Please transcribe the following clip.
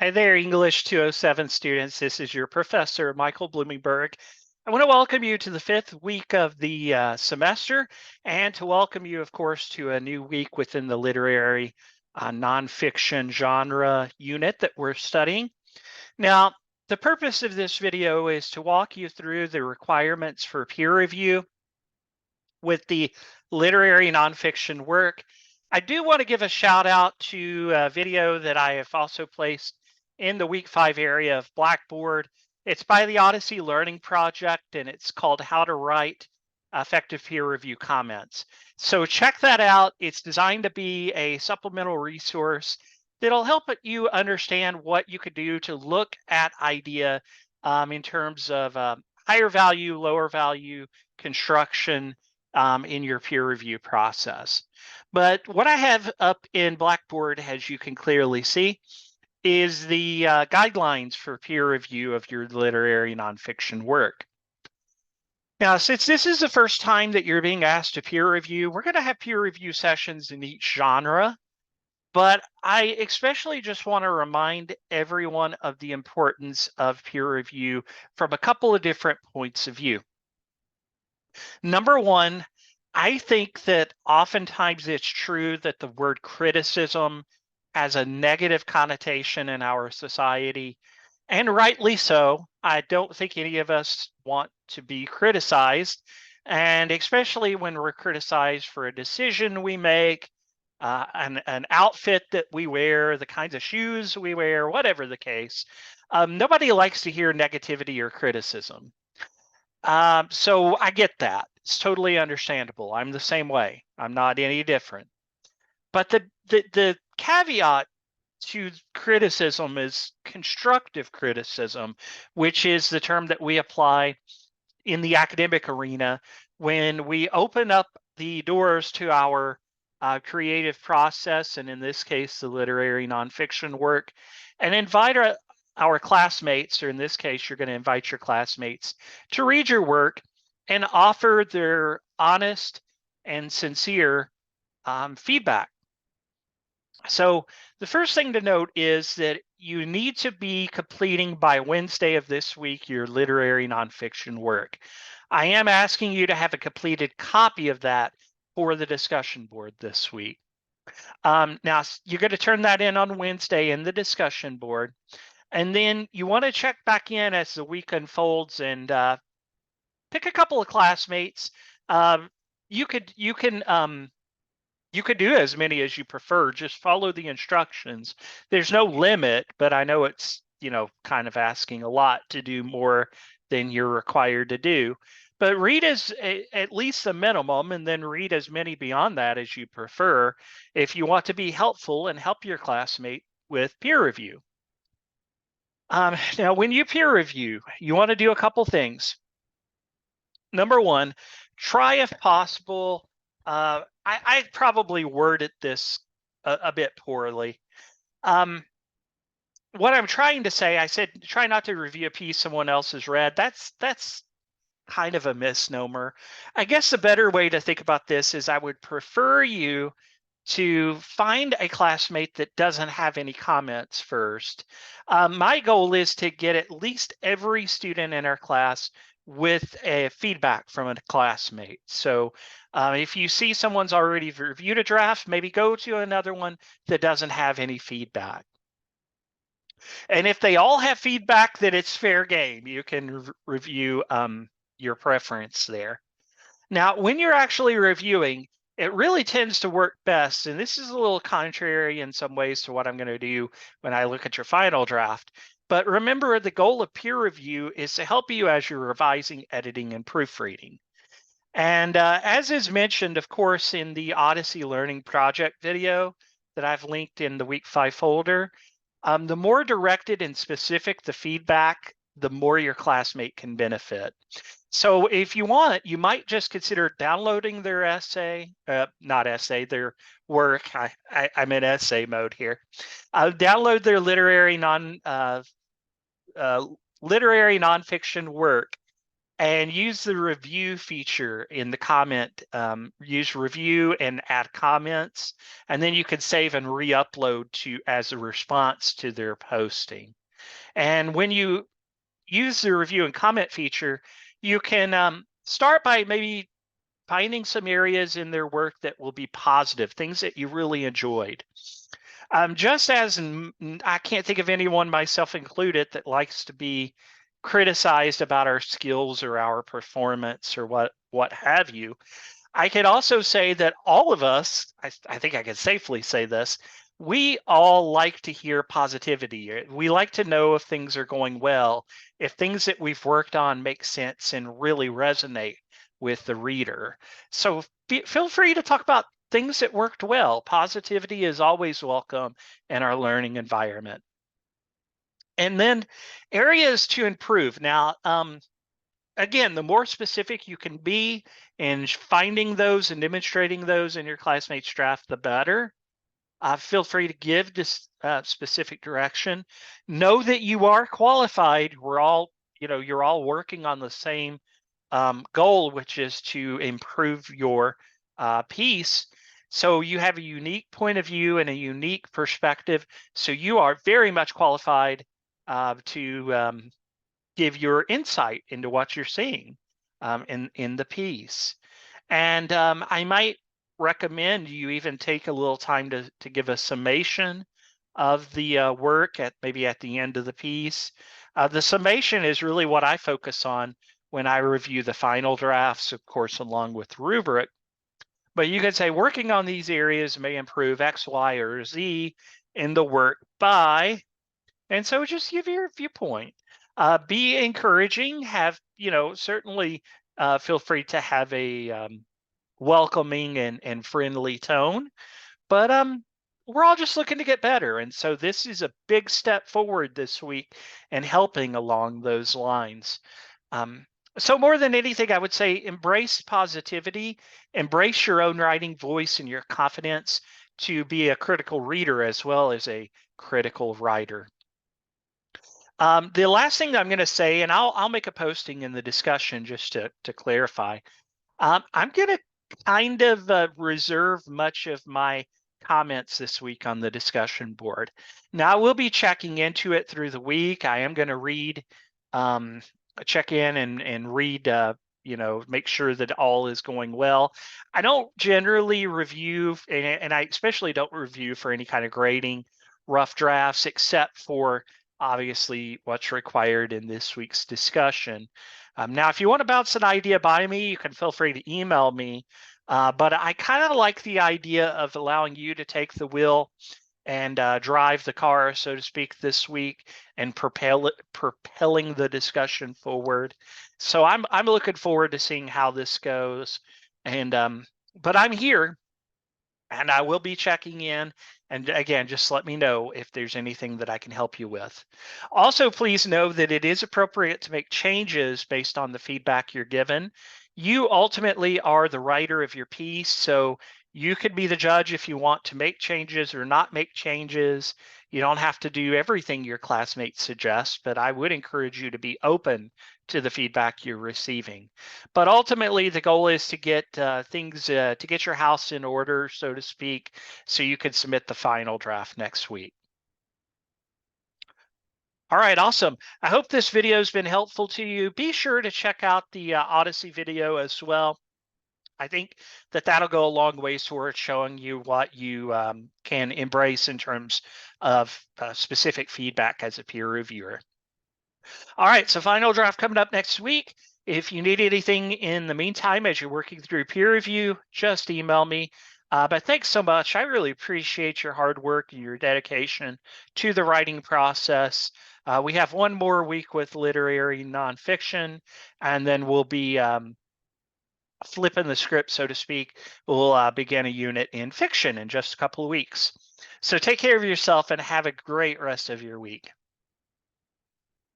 Hi there, English 207 students. This is your professor, Michael Bloomingberg. I want to welcome you to the fifth week of the semester and to welcome you, of course, to a new week within the literary nonfiction genre unit that we're studying. Now, the purpose of this video is to walk you through the requirements for peer review with the literary nonfiction work. I do want to give a shout out to a video that I have also placed in the week 5 area of Blackboard. It's by the Odyssey Learning Project and it's called How to Write Effective Peer Review Comments. So check that out. It's designed to be a supplemental resource that'll help you understand what you could do to look at idea in terms of higher value, lower value construction in your peer review process. But what I have up in Blackboard, as you can clearly see, is the guidelines for peer review of your literary nonfiction work. Now, since this is the first time that you're being asked to peer review, we're going to have peer review sessions in each genre, but I especially just want to remind everyone of the importance of peer review from a couple of different points of view. Number one, I think that oftentimes it's true that the word criticism has a negative connotation in our society, and rightly so. I don't think any of us want to be criticized, and especially when we're criticized for a decision we make, an outfit that we wear, the kinds of shoes we wear, whatever the case. Nobody likes to hear negativity or criticism. So I get that. It's totally understandable. I'm the same way. I'm not any different. But the caveat to criticism is constructive criticism, which is the term that we apply in the academic arena when we open up the doors to our creative process, and in this case, the literary nonfiction work, and invite our classmates, or in this case, you're going to invite your classmates to read your work and offer their honest and sincere feedback. So the first thing to note is that you need to be completing by Wednesday of this week your literary nonfiction work. I am asking you to have a completed copy of that for the discussion board this week. Now, you're going to turn that in on Wednesday in the discussion board. And then you want to check back in as the week unfolds and pick a couple of classmates. You could do as many as you prefer. Just follow the instructions. There's no limit, but I know it's kind of asking a lot to do more than you're required to do. But read at least the minimum, and then read as many beyond that as you prefer if you want to be helpful and help your classmate with peer review. Now, when you peer review, you want to do a couple things. Number one, try if possible. I probably worded this a bit poorly. What I'm trying to say, I said, try not to review a piece someone else has read. That's kind of a misnomer. I guess the better way to think about this is I would prefer you to find a classmate that doesn't have any comments first. My goal is to get at least every student in our class with a feedback from a classmate. So if you see someone's already reviewed a draft, maybe go to another one that doesn't have any feedback. And if they all have feedback, then it's fair game. You can review your preference there. Now, when you're actually reviewing, it really tends to work best, and this is a little contrary in some ways to what I'm going to do when I look at your final draft. But remember, the goal of peer review is to help you as you're revising, editing, and proofreading. And as is mentioned, of course, in the Odyssey Learning Project video that I've linked in the week 5 folder, the more directed and specific the feedback, the more your classmate can benefit. So if you want, you might just consider downloading their essay, not essay, their work. I'm in essay mode here. Download their literary nonfiction work and use the review feature in the comment. Use review and add comments, and then you can save and re-upload as a response to their posting. And when you use the review and comment feature, you can start by maybe finding some areas in their work that will be positive, things that you really enjoyed. Just as I can't think of anyone, myself included, that likes to be criticized about our skills or our performance or what have you, I could also say that all of us, I think I can safely say this, we all like to hear positivity. We like to know if things are going well, if things that we've worked on make sense and really resonate with the reader. So feel free to talk about things that worked well. Positivity is always welcome in our learning environment. And then areas to improve. Now, again, the more specific you can be in finding those and demonstrating those in your classmates' draft, the better. Feel free to give this specific direction. Know that you are qualified. We're all, you're all working on the same goal, which is to improve your piece. So you have a unique point of view and a unique perspective. So you are very much qualified to give your insight into what you're seeing in the piece. And I might recommend you even take a little time to give a summation of the work maybe at the end of the piece. The summation is really what I focus on when I review the final drafts, of course, along with rubric. But you could say working on these areas may improve X, Y, or Z in the work by, and so just give your viewpoint. Be encouraging, certainly feel free to have a welcoming and friendly tone, but we're all just looking to get better. And so this is a big step forward this week and helping along those lines. So more than anything, I would say embrace positivity, embrace your own writing voice and your confidence to be a critical reader as well as a critical writer. The last thing I'm going to say, and I'll make a posting in the discussion just to clarify, I'm going to kind of reserve much of my comments this week on the discussion board. Now, we'll be checking into it through the week. I am going to read, check in and read, make sure that all is going well. I don't generally review, and I especially don't review for any kind of grading rough drafts, except for obviously what's required in this week's discussion. Now, if you want to bounce an idea by me, you can feel free to email me. But I kind of like the idea of allowing you to take the wheel and drive the car, so to speak, this week and propelling the discussion forward. So I'm looking forward to seeing how this goes. And but I'm here, and I will be checking in. And again, just let me know if there's anything that I can help you with. Also, please know that it is appropriate to make changes based on the feedback you're given. You ultimately are the writer of your piece, so you could be the judge if you want to make changes or not make changes. You don't have to do everything your classmates suggest, but I would encourage you to be open to the feedback you're receiving. But ultimately, the goal is to get to get your house in order, so to speak, so you can submit the final draft next week. All right, awesome. I hope this video has been helpful to you. Be sure to check out the Odyssey video as well. I think that'll go a long ways towards showing you what you can embrace in terms of specific feedback as a peer reviewer. All right, so final draft coming up next week. If you need anything in the meantime as you're working through peer review, just email me. But thanks so much. I really appreciate your hard work and your dedication to the writing process. We have one more week with literary nonfiction, and then we'll be flipping the script, so to speak. We'll begin a unit in fiction in just a couple of weeks. So take care of yourself and have a great rest of your week.